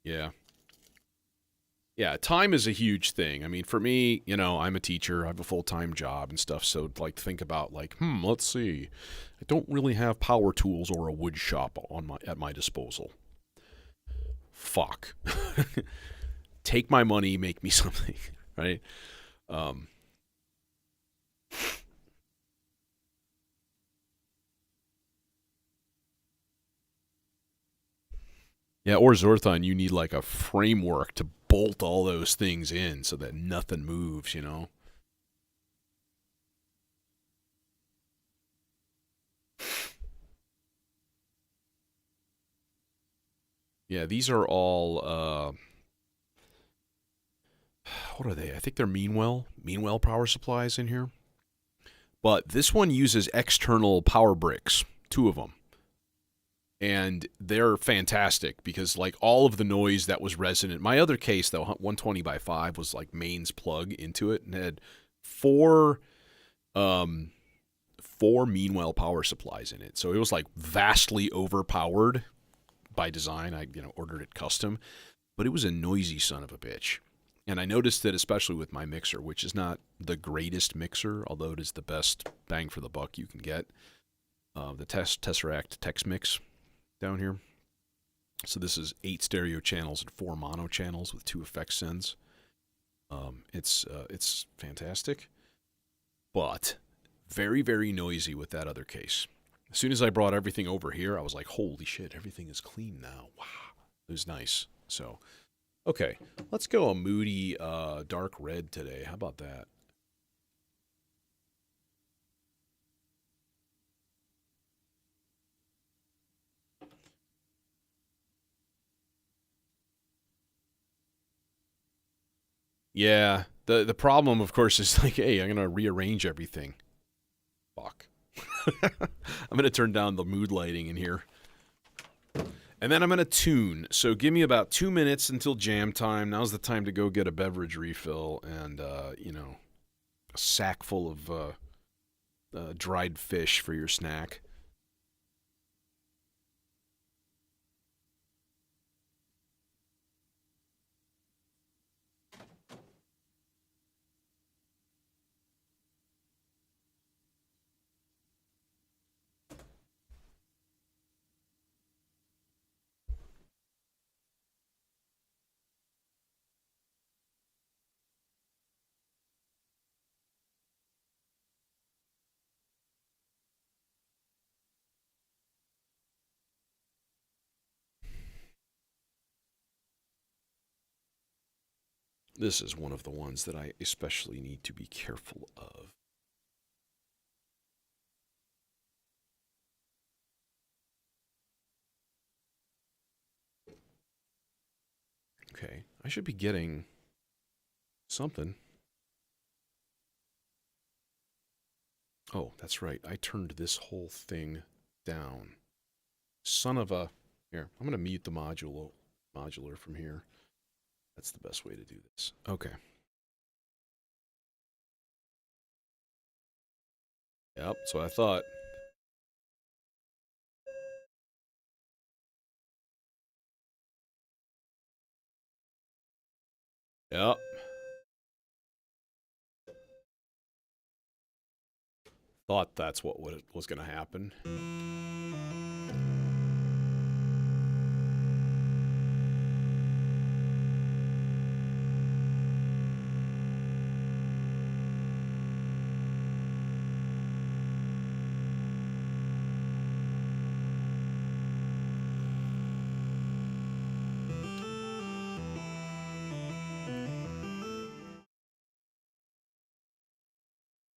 Yeah. Yeah, time is a huge thing. I mean, for me, you know, I'm a teacher. I have a full-time job and stuff. So, like, think about, like, let's see. I don't really have power tools or a wood shop at my disposal. Fuck. Take my money, make me something, right? Um, yeah, or Zorthon, you need like a framework to bolt all those things in so that nothing moves, you know? Yeah, these are all, what are they? I think they're Meanwell power supplies in here. But this one uses external power bricks, 2 of them. And they're fantastic because, like, all of the noise that was resonant. My other case, though, 120x5 was like mains plug into it and had 4 Meanwell power supplies in it. So it was like vastly overpowered by design. I ordered it custom, but it was a noisy son of a bitch. And I noticed that especially with my mixer, which is not the greatest mixer, although it is the best bang for the buck you can get. The Tesseract Tex Mix down here. So this is 8 stereo channels and 4 mono channels with 2 effect sends. It's fantastic, but very, very noisy with that other case. As soon as I brought everything over here, I was like, holy shit, everything is clean now. Wow. It was nice. So, okay, let's go a moody dark red today. How about that? Yeah. The problem, of course, is like, hey, I'm gonna rearrange everything. Fuck. I'm gonna turn down the mood lighting in here. And then I'm going to tune. So give me about 2 minutes until jam time. Now's the time to go get a beverage refill and, a sack full of dried fish for your snack. This is one of the ones that I especially need to be careful of. Okay, I should be getting something. Oh, that's right. I turned this whole thing down. Son of a... Here, I'm going to mute the modular from here. That's the best way to do this. Okay. Yep, that's what I thought. Yep. Thought that's what was going to happen.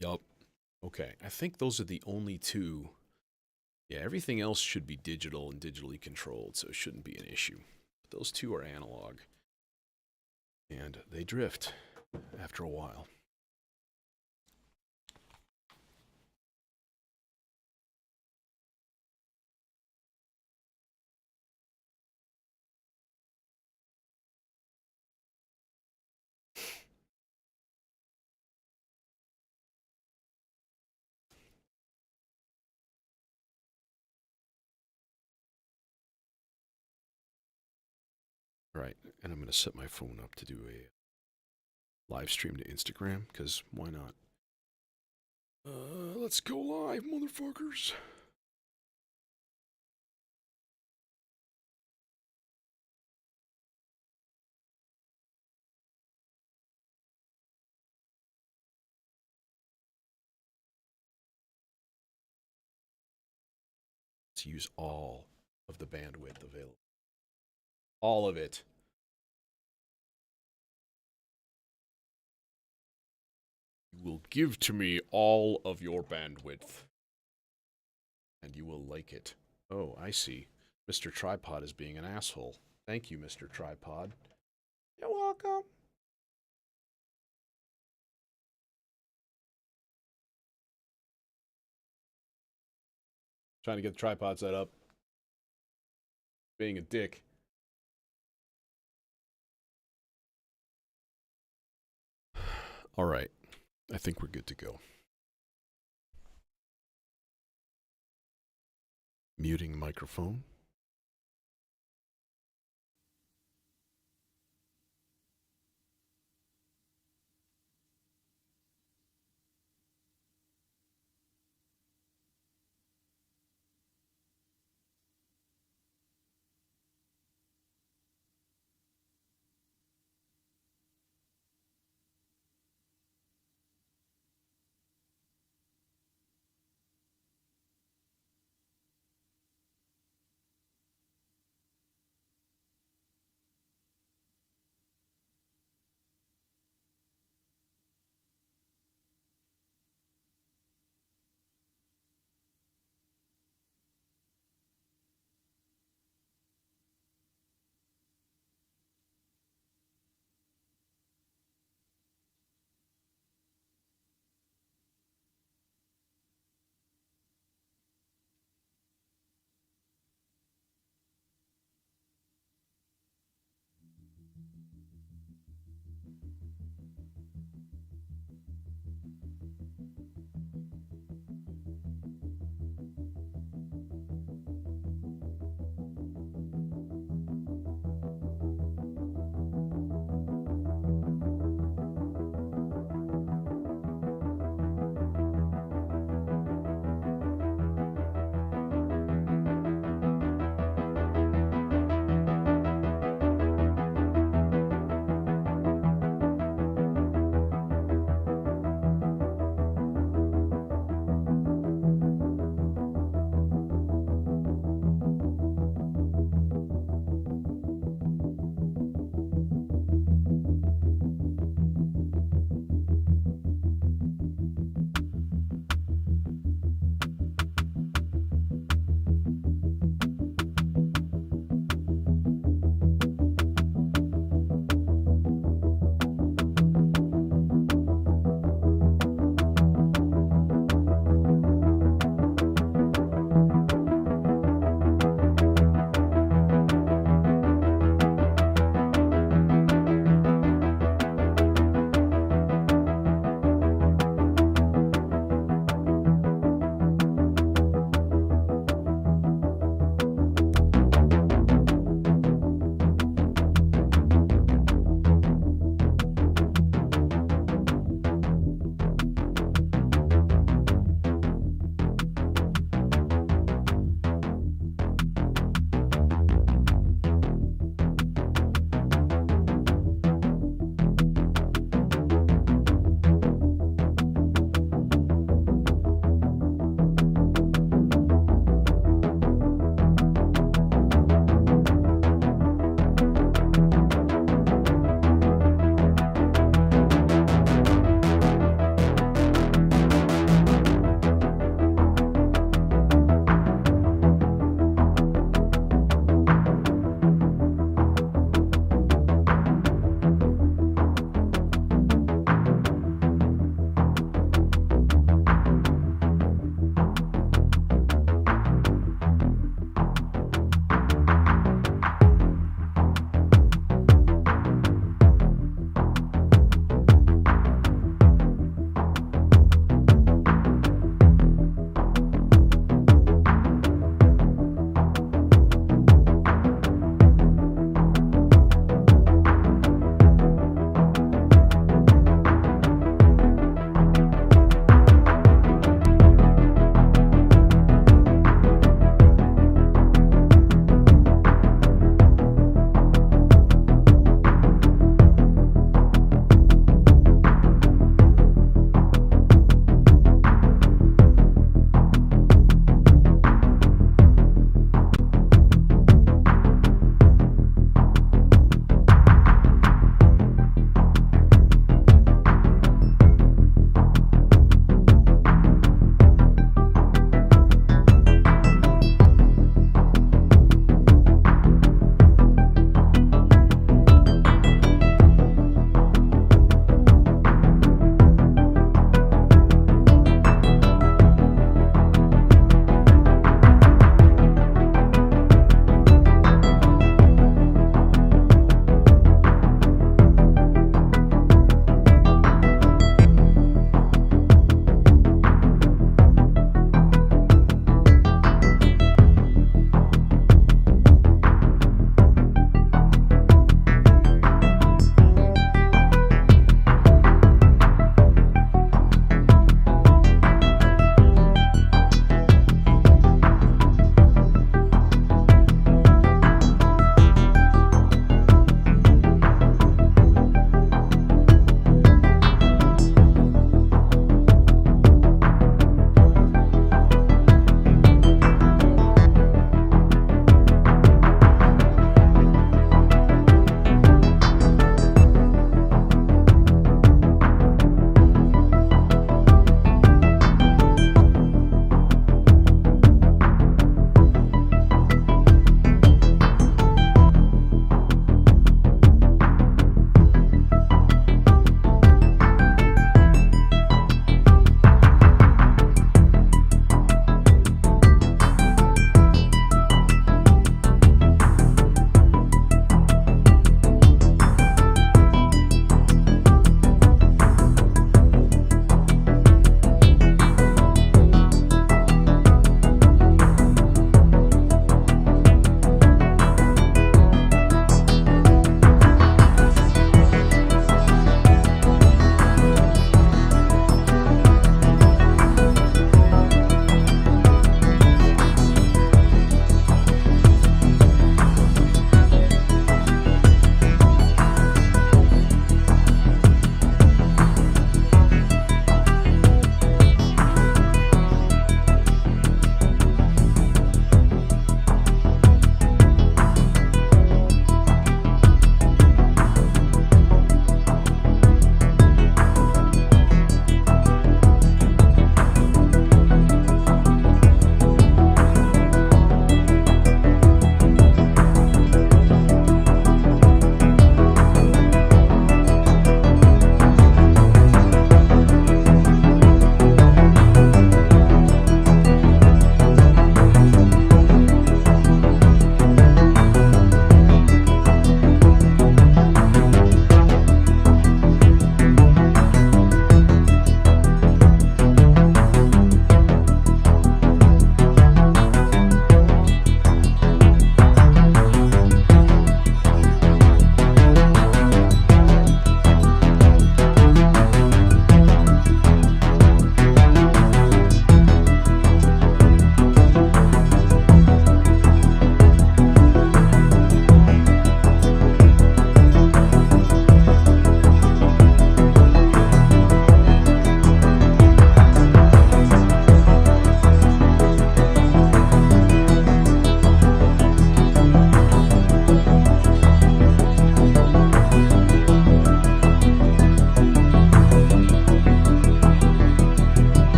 Yup. Okay, I think those are the only two. Yeah, everything else should be digital and digitally controlled, so it shouldn't be an issue. But those two are analog. And they drift after a while. Right, and I'm going to set my phone up to do a live stream to Instagram, because why not? Let's go live, motherfuckers. Let's use all of the bandwidth available. All of it. You will give to me all of your bandwidth. And you will like it. Oh, I see. Mr. Tripod is being an asshole. Thank you, Mr. Tripod. You're welcome. Trying to get the tripod set up. Being a dick. All right. I think we're good to go. Muting microphone.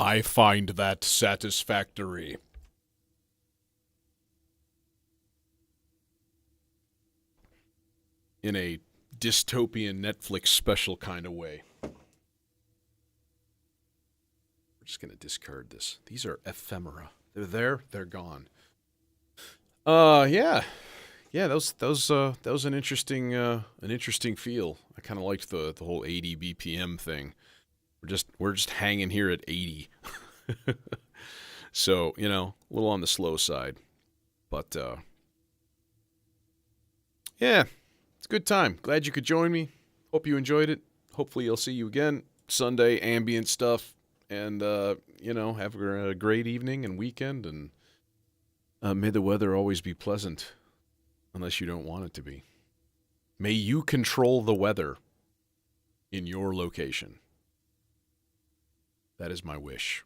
I find that satisfactory. In a dystopian Netflix special kind of way. We're just going to discard this. These are ephemera. They're there, they're gone. Yeah. Yeah, that was an interesting feel. I kind of liked the whole 80 BPM thing. We're just hanging here at 80. So, you know, a little on the slow side. But yeah, it's a good time. Glad you could join me. Hope you enjoyed it. Hopefully I'll see you again. Sunday ambient stuff, and you know, have a great evening and weekend, and may the weather always be pleasant, unless you don't want it to be. May you control the weather in your location. That is my wish.